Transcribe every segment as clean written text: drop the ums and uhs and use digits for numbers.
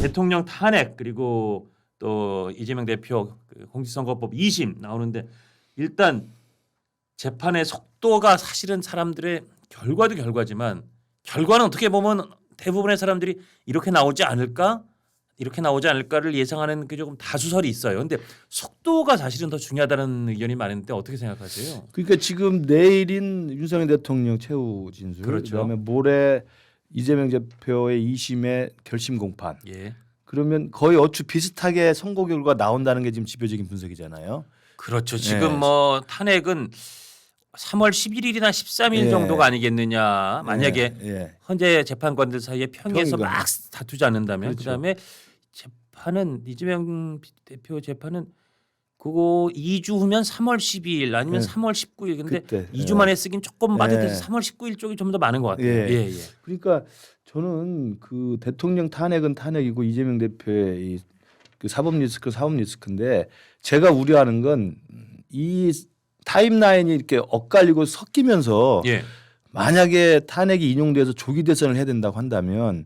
대통령 탄핵 그리고 또 이재명 대표 그 공직선거법 2심 나오는데 일단 재판의 속도가 사실은 사람들의 결과도 결과지만 결과는 어떻게 보면 대부분의 사람들이 이렇게 나오지 않을까를 예상하는 게 조금 다수설이 있어요. 근데 속도가 사실은 더 중요하다는 의견이 많은데 어떻게 생각하세요? 그러니까 지금 내일인 윤석열 대통령 최후 진술, 그렇죠. 그다음에 모레 이재명 대표의 2심의 결심 공판. 예. 그러면 거의 얼추 비슷하게 선고 결과 나온다는 게 지금 지표적인 분석이잖아요. 그렇죠. 지금 네. 뭐 탄핵은 3월 11일이나 13일 예. 정도가 아니겠느냐. 만약에 예. 헌재 재판관들 사이에 평에서 평이거나. 막 다투지 않는다면 그렇죠. 그다음에 재판은 이재명 대표 재판은 그거 2주 후면 3월 12일 아니면 네. 3월 19일 근데 그때. 2주 만에 쓰긴 조금 빠듯해서 예. 3월 19일 쪽이 좀 더 많은 것 같아요. 예. 예, 예. 그러니까 저는 그 대통령 탄핵은 탄핵이고 이재명 대표의 그 사법 리스크인데 제가 우려하는 건 이 타임라인이 이렇게 엇갈리고 섞이면서 예. 만약에 탄핵이 인용돼서 조기 대선을 해야 된다고 한다면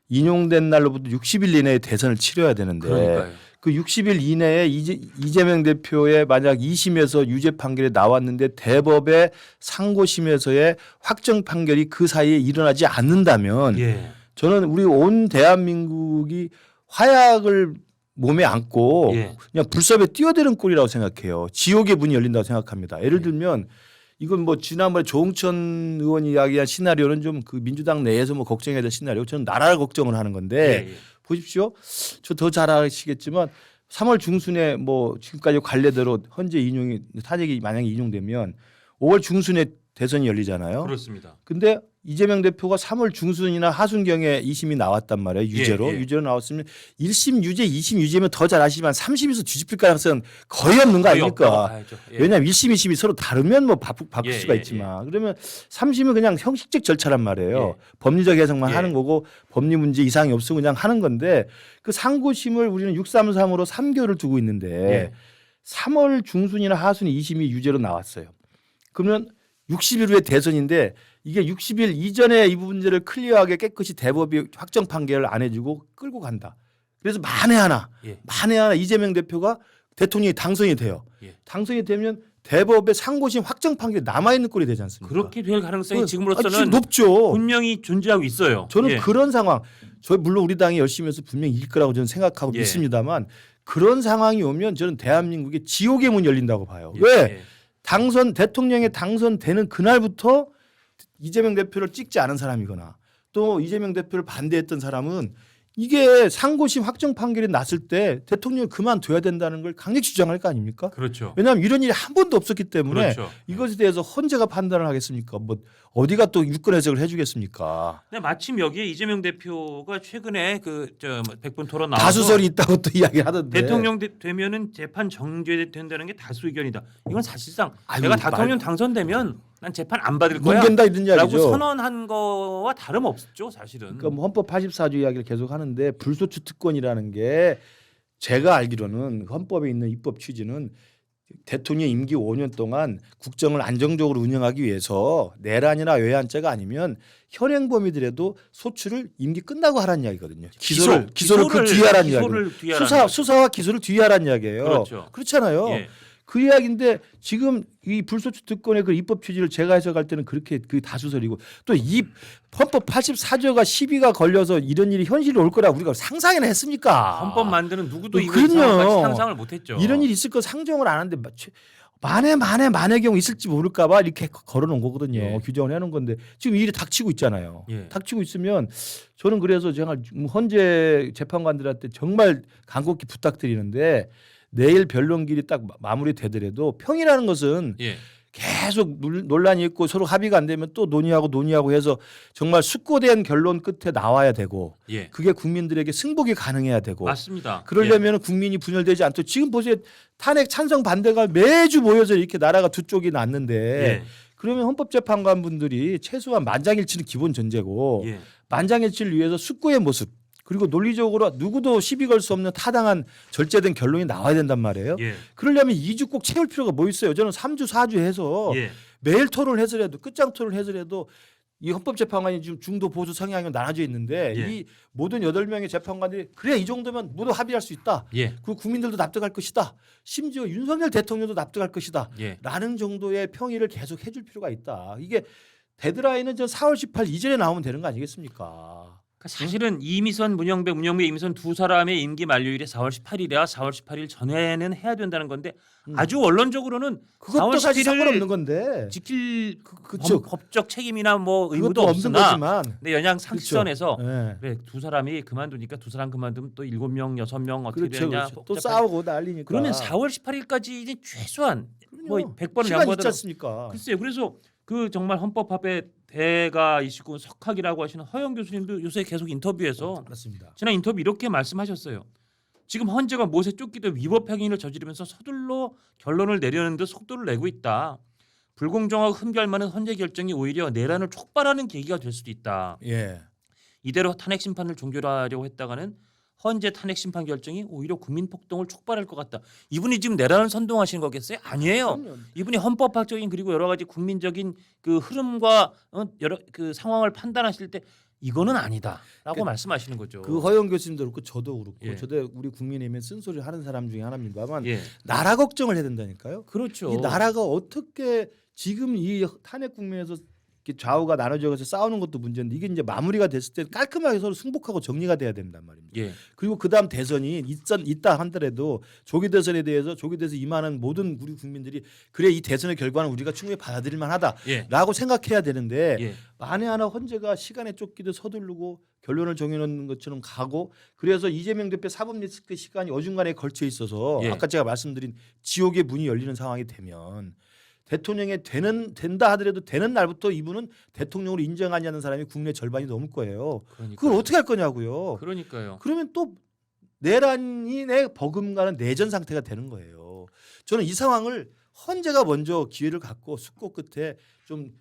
인용된 날로부터 60일 이내에 대선을 치러야 되는데 그러니까요. 그 60일 이내에 이재명 대표의 만약 2심에서 유죄 판결이 나왔는데 대법의 상고심에서의 확정 판결이 그 사이에 일어나지 않는다면 예. 저는 우리 온 대한민국이 화약을 몸에 안고 예. 그냥 불섭에 뛰어드는 꼴이라고 생각해요. 지옥의 문이 열린다고 생각합니다. 예를 들면 이건 뭐 지난번에 조응천 의원이 이야기한 시나리오는 좀 그 민주당 내에서 뭐 걱정해야 될 시나리오. 저는 나라를 걱정을 하는 건데 예, 예. 보십시오. 저 더 잘 아시겠지만 3월 중순에 뭐 지금까지 관례대로 헌재 인용이 탄핵이 만약에 인용되면 5월 중순에 대선이 열리잖아요. 그렇습니다. 근데 이재명 대표가 3월 중순이나 하순경에 2심이 나왔단 말이에요. 유죄로. 예, 예. 유죄로 나왔으면 1심 유죄, 2심 유죄면 더 잘 아시지만 3심에서 뒤집힐 가능성은 거의 없는 거 거의 아닙니까? 없다고 봐야죠. 예. 왜냐하면 1심, 2심이 서로 다르면 뭐 바꿀 예, 수가 예, 있지만 그러면 3심은 그냥 형식적 절차란 말이에요. 예. 법리적 해석만 예. 하는 거고 법리 문제 이상이 없으면 그냥 하는 건데 그 상고심을 우리는 633으로 3개월을 두고 있는데 예. 3월 중순이나 하순에 2심이 유죄로 나왔어요. 그러면 60일 후에 대선인데 이게 60일 이전에 이 문제를 클리어하게 깨끗이 대법이 확정 판결을 안 해주고 끌고 간다. 그래서 만에 하나 이재명 대표가 대통령이 당선이 돼요. 예. 당선이 되면 대법의 상고심 확정 판결이 남아있는 꼴이 되지 않습니까? 그렇게 될 가능성이 지금 지금으로서는 높죠. 분명히 존재하고 있어요. 저는 예. 그런 상황, 물론 우리 당이 열심히 해서 분명히 이길 거라고 저는 생각하고 예. 믿습니다만 그런 상황이 오면 저는 대한민국의 지옥의 문이 열린다고 봐요. 예. 왜? 예. 대통령에 당선되는 그날부터 이재명 대표를 찍지 않은 사람이거나 또 이재명 대표를 반대했던 사람은 이게 상고심 확정 판결이 났을 때 대통령을 그만둬야 된다는 걸 강력히 주장할 거 아닙니까? 그렇죠. 왜냐하면 이런 일이 한 번도 없었기 때문에 그렇죠. 이것에 대해서 헌재가 판단을 하겠습니까? 뭐 어디가 또 유권 해석을 해주겠습니까? 근데 마침 여기에 이재명 대표가 최근에 그저 백분 토론 나와서 다수설이 있다고 또 이야기를 하던데. 대통령 되면은 재판 정죄된다는 게 다수 의견이다. 이건 사실상 아유, 내가 대통령 당선되면 난 재판 안 받을 거야. 뭉갠다 이런 라고 이야기죠. 선언한 거와 다름없죠, 사실은. 그러니까 뭐 헌법 84조 이야기를 계속 하는데 불소추 특권이라는 게 제가 알기로는 헌법에 있는 입법 취지는 대통령 임기 5년 동안 국정을 안정적으로 운영하기 위해서 내란이나 외환죄가 아니면 현행 범위들에도 소추를 임기 끝나고 하라는 이야기거든요. 기소를 그 뒤에 하라는 이야기예요. 수사와 기소를 뒤에 하라는 이야기예요. 그렇죠. 그렇잖아요. 예. 그 이야기인데 지금 이 불소추 특권의 그 입법 취지를 제가 해석할 때는 그렇게 그 다수설이고 또 이 헌법 84조가 시비가 걸려서 이런 일이 현실이 올 거라 우리가 상상이나 했습니까? 헌법 만드는 누구도 이거 그럼요. 상황까지 상상을 못했죠. 이런 일이 있을 거 상정을 안 하는데 만에 경우 있을지 모를까 봐 이렇게 걸어놓은 거거든요. 예. 규정을 해놓은 건데 지금 이 일이 닥치고 있잖아요. 예. 닥치고 있으면 저는 그래서 제가 헌재 재판관들한테 정말 간곡히 부탁드리는데 내일 변론길이 딱 마무리되더라도 평이라는 것은 예. 계속 논란이 있고 서로 합의가 안 되면 또 논의하고 해서 정말 숙고된 결론 끝에 나와야 되고 예. 그게 국민들에게 승복이 가능해야 되고 맞습니다. 그러려면 국민이 분열되지 않도록 지금 보세요. 탄핵 찬성 반대가 매주 모여서 이렇게 나라가 두 쪽이 났는데 예. 그러면 헌법재판관분들이 최소한 만장일치는 기본 전제고 예. 만장일치를 위해서 숙고의 모습 그리고 논리적으로 누구도 시비 걸 수 없는 타당한 절제된 결론이 나와야 된단 말이에요. 예. 그러려면 2주 꼭 채울 필요가 뭐 있어요. 저는 3주 4주 해서 예. 매일 토론을 해서라도 끝장 토론을 해서라도 이 헌법재판관이 지금 중도 보수 성향이 나눠져 있는데 예. 이 모든 8명의 재판관들이 그래 이 정도면 모두 합의할 수 있다. 예. 그리고 국민들도 납득할 것이다. 심지어 윤석열 대통령도 납득할 것이다. 예. 라는 정도의 평의를 계속 해줄 필요가 있다. 이게 데드라인은 저 4월 18일 이전에 나오면 되는 거 아니겠습니까? 사실은 이미선, 문영배, 이미선 두 사람의 임기 만료일이 4월 18일이야. 4월 18일 전에는 해야 된다는 건데 아주 원론적으로는 그것도 4월 사실 17일 상관없는 건데. 지킬 그쵸. 법적 책임이나 뭐 의무도 그것도 없는 없으나 거지만. 근데 연양 상식선에서 네. 그래 두 사람이 그만두니까 두 사람 그만두면 또 7명, 6명 어떻게 그렇죠, 되냐. 그렇죠. 또 싸우고 난리니까. 그러면 4월 18일까지 최소한 뭐 그럼요. 100번을 시간 있지 양보하더라도 않습니까? 글쎄요. 그래서 그 정말 헌법합의 대가이시고 석학이라고 하시는 허영 교수님도 요새 계속 인터뷰에서 맞습니다. 지난 인터뷰 이렇게 말씀하셨어요. 지금 헌재가 못에 쫓기듯 위법 행위를 저지르면서 서둘러 결론을 내려는 듯 속도를 내고 있다. 불공정하고 흠결 많은 헌재 결정이 오히려 내란을 촉발하는 계기가 될 수도 있다. 예. 이대로 탄핵 심판을 종결하려고 했다가는 헌재 탄핵 심판 결정이 오히려 국민 폭동을 촉발할 것 같다. 이분이 지금 내란을 선동하시는 거겠어요? 아니에요. 그럼요. 이분이 헌법학적인 그리고 여러 가지 국민적인 그 흐름과 여러 그 상황을 판단하실 때 이거는 아니다라고 말씀하시는 거죠. 그 허영 교수님도 그렇고 저도 그렇고 예. 저도 우리 국민의힘에 쓴소리를 하는 사람 중에 하나입니다만 예, 나라 걱정을 해야 된다니까요. 그렇죠. 이 나라가 어떻게 지금 이 탄핵 국면에서 이렇게 좌우가 나눠져서 싸우는 것도 문제인데 이게 이제 마무리가 됐을 때 깔끔하게 서로 승복하고 정리가 돼야 된단 말입니다. 예, 그리고 그다음 대선이 있다 하더라도 조기 대선에 대해서 조기 대선 임하는 모든 우리 국민들이 그래 이 대선의 결과는 우리가 충분히 받아들일 만하다라고 예, 생각해야 되는데 예, 만에 하나 헌재가 시간에 쫓기듯 서두르고 결론을 정해놓는 것처럼 가고 그래서 이재명 대표 사법 리스크 시간이 어중간에 걸쳐 있어서 예. 아까 제가 말씀드린 지옥의 문이 열리는 상황이 되면 대통령이 된다 하더라도 되는 날부터 이분은 대통령으로 인정하지 않는 사람이 국내 절반이 넘을 거예요. 그러니까요. 그걸 어떻게 할 거냐고요. 그러니까요. 그러면 또 내란이 버금가는 내전 상태가 되는 거예요. 저는 이 상황을 헌재가 먼저 기회를 갖고 숙고 끝에 좀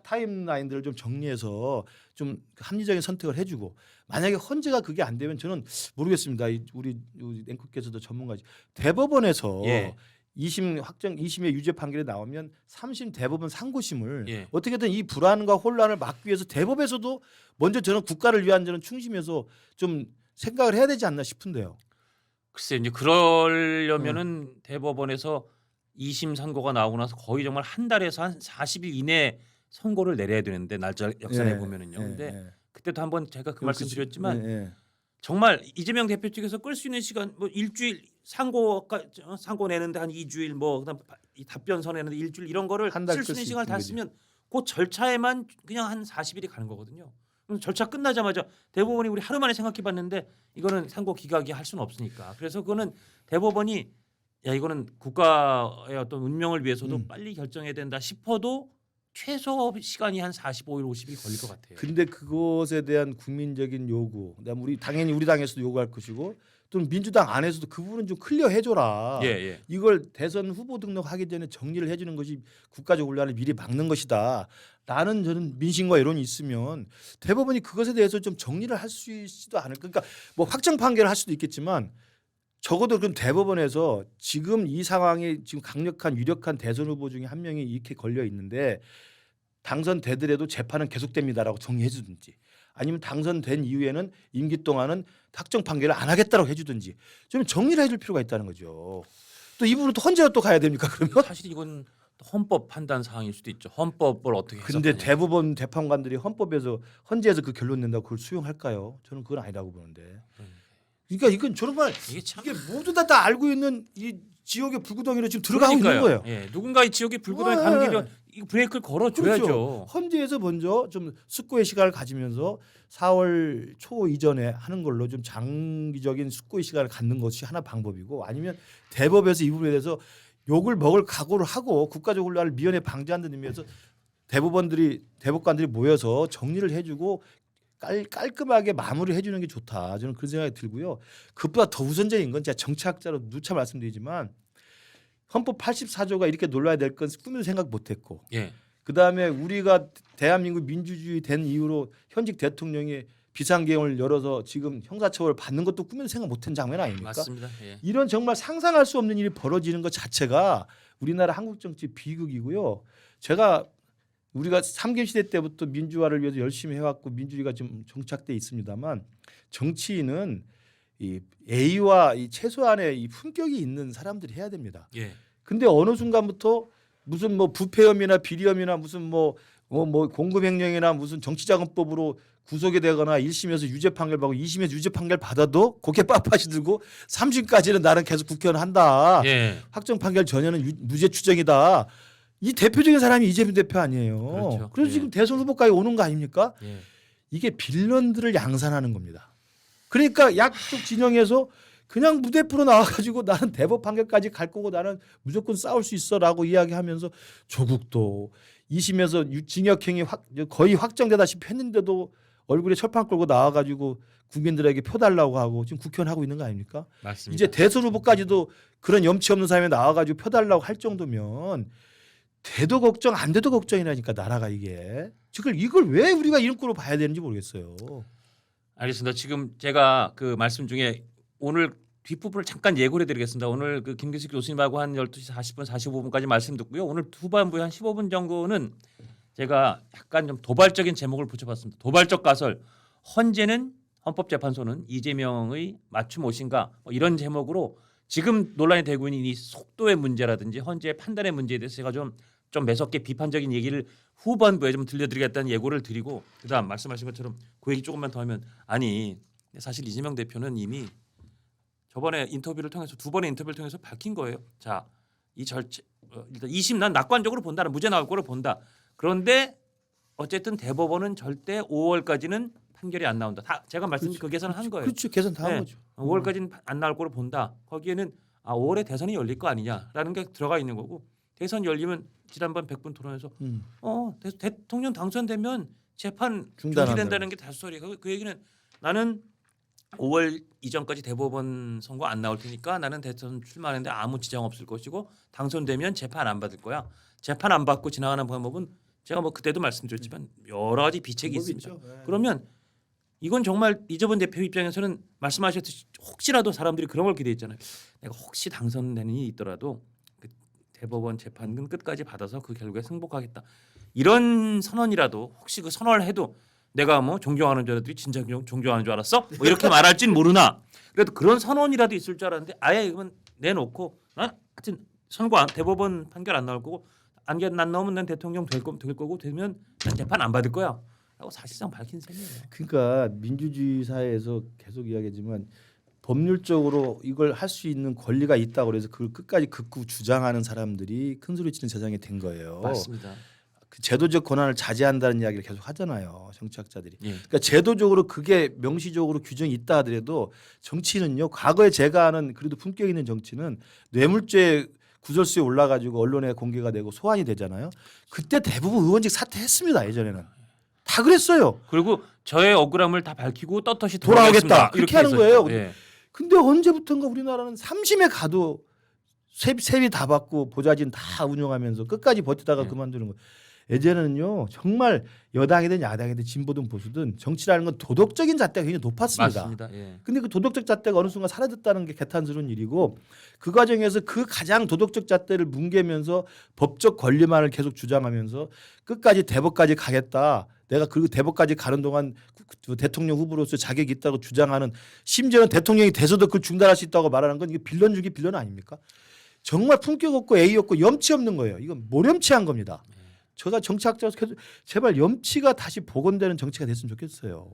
타임라인들을 좀 정리해서 좀 합리적인 선택을 해주고 만약에 헌재가 그게 안 되면 저는 모르겠습니다. 우리 앵커께서도 전문가지 대법원에서 예. 2심의 유죄 판결이 나오면 3심 대법원 상고심을 예. 어떻게든 이 불안과 혼란을 막기 위해서 대법에서도 먼저 저는 국가를 위한 저는 충심해서 좀 생각을 해야 되지 않나 싶은데요. 글쎄 이제 그러려면은 대법원에서 2심 선고가 나오고 나서 거의 정말 한 달에서 한 40일 이내에 선고를 내려야 되는데 날짜 역산해 보면은요. 근데 그때도 한번 제가 그 말씀 드렸지만 정말 이재명 대표 측에서 끌 수 있는 시간 뭐 일주일 상고 내는데 한 2주일 뭐 그다음 이 답변 서내는데 일주일 이런 거를 한달 쓸 수 끌 있는 수 시간을 있는 다 거지. 쓰면 그 절차에만 그냥 한 40일이 가는 거거든요. 그럼 절차 끝나자마자 대법원이 우리 하루 만에 생각해 봤는데 이거는 상고 기각이 할 수는 없으니까. 그래서 그거는 대법원이 야 이거는 국가의 어떤 운명을 위해서도 빨리 결정해야 된다 싶어도 최소 시간이 한 45일 50일 걸릴 것 같아요. 근데 그것에 대한 국민적인 요구, 그다음 당연히 우리 당에서도 요구할 것이고 또 민주당 안에서도 그 부분은 좀 클리어 해줘라. 예, 예. 이걸 대선 후보 등록하기 전에 정리를 해주는 것이 국가적 혼란을 미리 막는 것이다. 라는 저는 민심과 여론이 있으면 대법원이 그것에 대해서 좀 정리를 할 수 있지도 않을까. 그러니까 뭐 확정 판결을 할 수도 있겠지만 적어도 그럼 대법원에서 지금 이 상황에 지금 강력한 유력한 대선 후보 중에 한 명이 이렇게 걸려 있는데 당선되더라도 재판은 계속됩니다라고 정리해 주든지 아니면 당선된 이후에는 임기 동안은 확정 판결을 안 하겠다라고 해주든지 좀 정리를 해줄 필요가 있다는 거죠. 또 이 부분은 또 헌재로 또 가야 됩니까 그러면? 사실 이건 헌법 판단 사항일 수도 있죠. 헌법을 어떻게 근데 해석하냐. 대법원 재판관들이 헌재에서 그 결론 낸다고 그걸 수용할까요? 저는 그건 아니라고 보는데. 그러니까 이건 정말 이게 참 이게 모두 다 알고 있는 이 지옥의 불구덩이로 지금 들어가고 있는 그러니까요. 거예요. 예, 누군가의 지역에 불구덩이 네. 가는 길에 이거 브레이크를 걸어줘야죠. 그렇죠. 헌재에서 먼저 좀 숙고의 시간을 가지면서 4월 초 이전에 하는 걸로 좀 장기적인 숙고의 시간을 갖는 것이 하나 방법이고 아니면 대법에서 이 부분에 대해서 욕을 먹을 각오를 하고 국가적 혼란을 미연에 방지하는 의미에서 대법관들이 모여서 정리를 해주고 깔끔하게 마무리를 해주는 게 좋다. 저는 그런 생각이 들고요. 그보다 더 우선적인 건 제가 정치학자로 누차 말씀드리지만 헌법 84조가 이렇게 놀라야 될 건 꿈에도 생각 못했고 예, 그다음에 우리가 대한민국 민주주의 된 이후로 현직 대통령이 비상계엄을 열어서 지금 형사처벌을 받는 것도 꿈에도 생각 못한 장면 아닙니까? 맞습니다. 예. 이런 정말 상상할 수 없는 일이 벌어지는 것 자체가 우리나라 한국 정치 비극이고요. 제가 우리가 삼김 시대 때부터 민주화를 위해서 열심히 해왔고 민주주의가 좀 정착돼 있습니다만 정치인은 이 A와 이 최소한의 이 품격이 있는 사람들이 해야 됩니다. 예. 근데 어느 순간부터 무슨 뭐 부패혐의나 비리혐의나 무슨 뭐 공급횡령이나 무슨 정치자금법으로 구속이 되거나 1심에서 유죄 판결 받고 2심에서 유죄 판결 받아도 고개 빳빳이 들고 3심까지는 나는 계속 국회의원 한다. 예. 확정 판결 전에는 무죄 추정이다. 이 대표적인 사람이 이재명 대표 아니에요. 그렇죠. 그래서 예. 지금 대선 후보까지 오는 거 아닙니까? 예. 이게 빌런들을 양산하는 겁니다. 그러니까 약쪽 진영에서 그냥 무대표로 나와가지고 나는 대법 판결까지 갈 거고 나는 무조건 싸울 수 있어라고 이야기하면서 조국도 2심에서 징역형이 거의 확정되다시피 했는데도 얼굴에 철판 끌고 나와가지고 국민들에게 표 달라고 하고 지금 국회의원 하고 있는 거 아닙니까? 맞습니다. 이제 대선 후보까지도 그런 염치 없는 사람이 나와가지고 표 달라고 할 정도면 돼도 걱정 안 돼도 걱정이라니까 나라가 이게 이걸 왜 우리가 이런 꼴로 봐야 되는지 모르겠어요. 알겠습니다. 지금 제가 그 말씀 중에 오늘 뒷부분을 잠깐 예고를 해드리겠습니다. 오늘 그 김규식 교수님하고 한 12시 40분, 45분까지 말씀 듣고요. 오늘 후반부에 한 15분 정도는 제가 약간 좀 도발적인 제목을 붙여봤습니다. 도발적 가설. 헌재는 헌법재판소는 이재명의 맞춤 옷인가 뭐 이런 제목으로 지금 논란이 되고 있는 이 속도의 문제라든지 헌재의 판단의 문제에 대해서 제가 좀 매섭게 비판적인 얘기를 후반부에 좀 들려드리겠다는 예고를 드리고 그다음 말씀하신 것처럼 그 얘기 조금만 더 하면 아니 사실 이재명 대표는 이미 저번에 인터뷰를 통해서 두 번의 인터뷰를 통해서 밝힌 거예요. 자, 이 절차 일단 2심 난 낙관적으로 본다. 무죄 나올 거를 본다. 그런데 어쨌든 대법원은 절대 5월까지는 판결이 안 나온다. 다 제가 말씀드린 그 계산을 한 거예요. 그렇죠. 계산 다 한 네. 거죠. 5월까지는 안 나올 거를 본다. 거기에는 5월에 대선이 열릴 거 아니냐라는 게 들어가 있는 거고 대선 열리면 지난번 100분 토론에서 대통령 당선되면 재판 중지된다는 게 다수 소리. 그 얘기는 나는 5월 이전까지 대법원 선고 안 나올 테니까 나는 대선 출마하는데 아무 지장 없을 것이고 당선되면 재판 안 받을 거야. 재판 안 받고 지나가는 방법은 제가 뭐 그때도 말씀드렸지만 여러 가지 비책이 있습니다. 네. 그러면 이건 정말 이재명 대표 입장에서는 말씀하셨듯이 혹시라도 사람들이 그런 걸 기대했잖아요. 내가 혹시 당선되는 일이 있더라도 그 대법원 재판은 끝까지 받아서 그 결과에 승복하겠다. 이런 선언이라도 혹시 그 선언을 해도 내가 뭐 존경하는 자들이 진짜 존경하는 줄 알았어? 뭐 이렇게 말할진 모르나. 그래도 그런 선언이라도 있을 줄 알았는데 아예 이건 내놓고 하여튼 선고 대법원 판결 안 나올 거고 안 나오면 난 대통령 될 거고 되면 난 재판 안 받을 거야. 라고 사실상 밝힌 셈이에요. 그러니까 민주주의 사회에서 계속 이야기하지만 법률적으로 이걸 할 수 있는 권리가 있다고 그래서 그걸 끝까지 극구 주장하는 사람들이 큰 소리 치는 세상이 된 거예요. 맞습니다. 그 제도적 권한을 자제한다는 이야기를 계속 하잖아요. 정치학자들이. 예. 그러니까 제도적으로 그게 명시적으로 규정이 있다 하더라도 정치는요. 과거에 제가 아는 그래도 품격 있는 정치는 뇌물죄 구설수에 올라가지고 언론에 공개가 되고 소환이 되잖아요. 그때 대부분 의원직 사퇴했습니다. 예전에는 다 그랬어요. 그리고 저의 억울함을 다 밝히고 떳떳이 돌아오겠다. 그렇게 하는 거예요. 예. 근데 언제부턴가 우리나라는 3심에 가도 세비 다 받고 보좌진 다 운영하면서 끝까지 버티다가 네. 그만두는 거예요. 예전에는요 정말 여당이든 야당이든 진보든 보수든 정치라는 건 도덕적인 잣대가 굉장히 높았습니다. 맞습니다. 예. 근데 그 도덕적 잣대가 어느 순간 사라졌다는 게 개탄스러운 일이고 그 과정에서 그 가장 도덕적 잣대를 뭉개면서 법적 권리만을 계속 주장하면서 끝까지 대법까지 가겠다. 내가 그 대법까지 가는 동안 대통령 후보로서 자격이 있다고 주장하는 심지어는 대통령이 돼서도 그걸 중단할 수 있다고 말하는 건 이게 빌런 중에 빌런 아닙니까? 정말 품격 없고 예의 없고 염치 없는 거예요. 이건 모렴치한 겁니다. 제가 정치학자로서 계속 제발 염치가 다시 복원되는 정치가 됐으면 좋겠어요.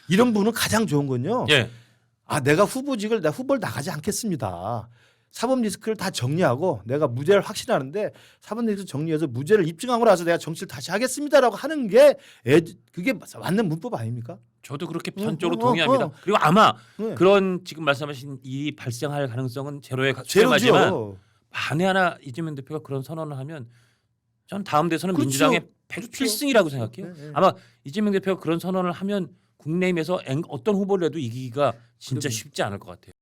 이런 분은 가장 좋은 건요. 예. 내가 후보를 나가지 않겠습니다. 사법 리스크를 다 정리하고 내가 무죄를 확신하는데 사법 리스크 정리해서 무죄를 입증하고 나서 내가 정치를 다시 하겠습니다라고 하는 게 그게 맞는 문법 아닙니까? 저도 그렇게 전적으로 동의합니다. 그리고 아마 네. 그런 지금 말씀하신 일이 발생할 가능성은 제로에 가까지만 제로죠. 만에 하나 이재명 대표가 그런 선언을 하면 전 다음 대선은 그렇죠. 민주당의 그렇죠. 필승이라고 생각해요. 네, 네. 아마 이재명 대표가 그런 선언을 하면 국내임에서 어떤 후보를 해도 이기기가 진짜 그럼요. 쉽지 않을 것 같아요.